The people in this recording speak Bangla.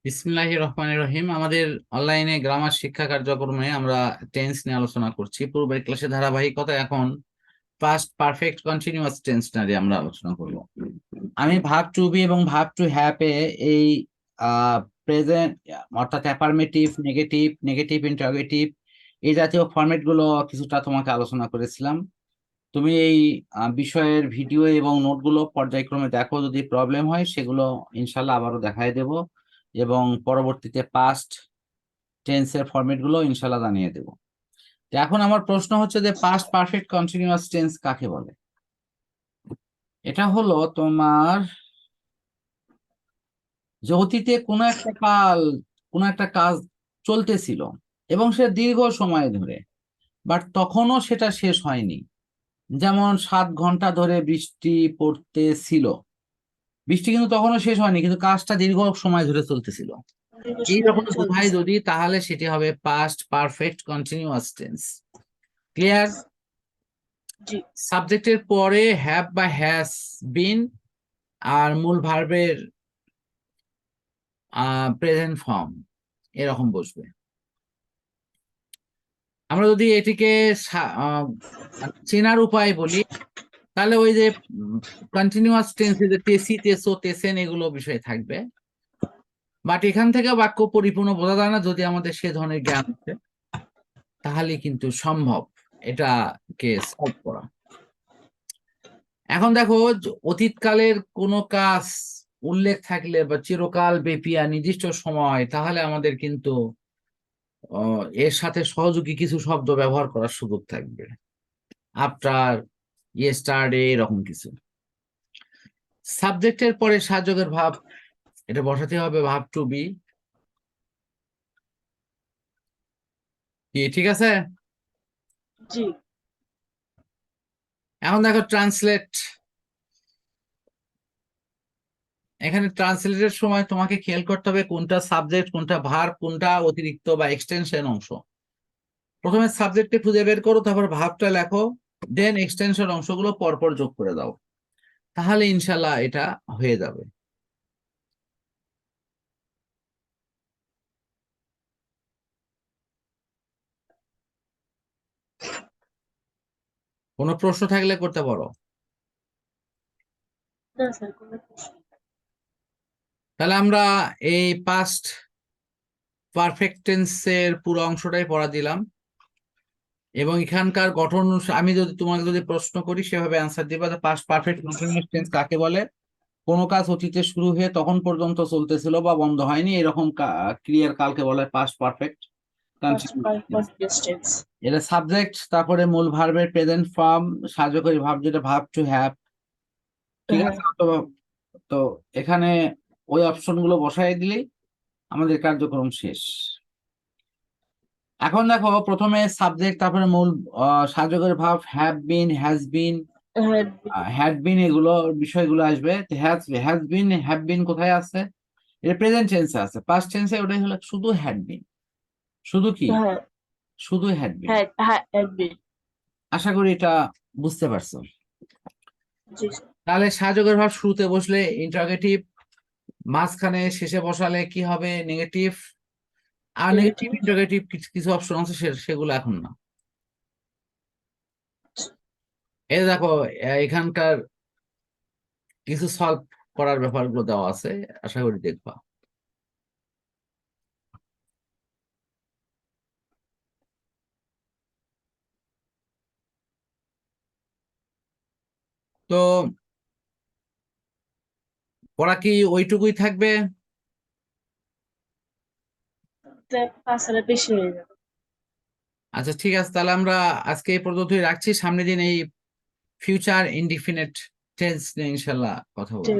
বিসমিল্লাহির রহমানির রহিম। আমাদের অনলাইনে গ্রামার শিক্ষা কার্যক্রমে আমরা টেন্স নিয়ে আলোচনা করছি। পূর্বের ক্লাসে ধারাবাহিকতা এখন পাস্ট পারফেক্ট কন্টিনিউয়াস টেন্স নিয়ে আমরা আলোচনা করব। আমি ভার্ব টু বি এবং ভার্ব টু হ্যাভ এ এই প্রেজেন্ট অর্থাৎ অ্যাফার্মেটিভ, নেগেটিভ, নেগেটিভ ইন্টারোগেটিভ এই জাতীয় ফরম্যাট গুলো কিছুটা তোমাকে আলোচনা করেছিলাম। তুমি এই বিষয়ের ভিডিও এবং নোটগুলো পর্যায়ক্রমে দেখো, যদি প্রবলেম হয় সেগুলো ইনশাল্লাহ আবারও দেখাই দেব এবং পরবর্তীতে পাস্ট টেন্সের ফরম্যাট গুলো ইনশাল্লাহ জানিয়ে দেব। তো এখন আমার প্রশ্ন হচ্ছে যে পাস্ট পারফেক্ট কন্টিনিউয়াস টেন্স কাকে বলে? এটা হলো তোমার যে অতীতে কোনো একটা কাজ চলতেছিল এবং সে দীর্ঘ সময় ধরে, বাট তখনও সেটা শেষ হয়নি। যেমন 7 ঘন্টা ধরে বৃষ্টি পড়তেছিল, বৃষ্টি কিন্তু তখনও শেষ হয়নি, কিন্তু কাজটা দীর্ঘ সময় ধরে চলতেছিল। এইরকম বোঝায় যদি, তাহলে সেটি হবে past perfect continuous tense. Clear? সাবজেক্টের পরে হ্যাভ বা হ্যাজ বিন আর মূল ভার্বের প্রেজেন্ট ফর্ম এরকম বসবে। আমরা যদি এটিকে চেনার উপায় বলি, তাহলে ওই যে কন্টিনিউয়াস টেন্সে যে তেসি, তেসো, তেসেন এগুলো বিষয় থাকবে, বাট এখান থেকে বাক্য পরিপূর্ণ বোঝা যায় না। যদি আমাদের সে ধরনের জ্ঞান আছে তাহলে কিন্তু সম্ভব এটাকে সলভ করা। এখন দেখো, অতীতকালের কোনো কাজ উল্লেখ থাকলে বা চিরকাল ব্যাপী আর নির্দিষ্ট সময়, তাহলে আমাদের কিন্তু এর সাথে সহযোগী কিছু শব্দ ব্যবহার করার সুযোগ থাকবে। আফটার, ইয়েস্টারডে, এরকম কিছু। সাবজেক্টের পরে সাহায্যকের ভাব, এটা বসাতে হবে ভাব টু বি। ঠিক আছে? জি। এখন দেখো ট্রান্সলেট। এখানে ট্রান্সলেটের সময় তোমাকে খেয়াল করতে হবে কোনটা সাবজেক্ট, কোনটা ভার্ব, কোনটা অতিরিক্ত বা এক্সটেনশন অংশ। প্রথমে সাবজেক্টে খুঁজে বের করো, তারপর ভার্বটা লেখো, দেন এক্সটেনশন অংশগুলো পরপর যোগ করে দাও, তাহলে ইনশাল্লাহ এটা হয়ে যাবে। কোনো প্রশ্ন থাকলে করতে পারো। তাহলে আমরা এই পাস্ট পারফেক্ট টেন্সের পুরো অংশটাই পড়া দিলাম এবং এখানকার গঠন আমি তোমাকে যদি প্রশ্ন করি সেভাবে অ্যান্সার দিবা। পাস্ট পারফেক্ট কন্টিনিউয়াস টেন্স কাকে বলে? কোনো কাজ অতীতে শুরু হয়ে তখন পর্যন্ত চলতেছিল বা বন্ধ হয়নি, এরকম ক্রিয়ার কালকে বলে পাস্ট পারফেক্ট কন্টিনিউয়াস টেন্স। এটা সাবজেক্ট, তারপরে মূল ভার্বের প্রেজেন্ট ফর্ম, সাহায্যকারী ভার্ব যেটা ভার্ব টু হ্যাভ। ঠিক আছে? তো এখানে ওই অপশন গুলো বসাই দিলেই আমাদের কার্যক্রম শেষ। এখন দেখো, প্রথমে সাবজেক্ট, তারপরে মূল সাহায্যকারী verb have been, has been, had been, এগুলো বিষয়গুলো আসবে। হ্যাজ বিন, হ্যাভ বিন কোথায় আছে? এটা প্রেজেন্ট টেন্সে আছে। পাস্ট টেন্সে ওটাই হলো শুধু হ্যাড বিন। শুধু কি? শুধু হ্যাড বিন। আশা করি এটা বুঝতে পারছো। তাহলে সাহায্যকারী ভার্ব শুরুতে বসলে ইন্টারোগেটিভ, মাঝখানে শেষে বসালে কি হবে? নেগেটিভ। আর নেগেটিভ ইন্টারোগেটিভ কিছু অপশন আছে, সেগুলো এখন না। এই দেখো, এখানকার কিছু সলভ করার ব্যাপারগুলো দেওয়া আছে, আশা করি দেখবা। তো পড়া কি ওইটুকুই থাকবে? আচ্ছা, ঠিক আছে, তাহলে আমরা আজকে এই পর্যন্তই রাখছি। সামনের দিন এই ফিউচার ইনডিফিনিট টেন্স নিয়ে ইনশাল্লাহ কথা বলবো।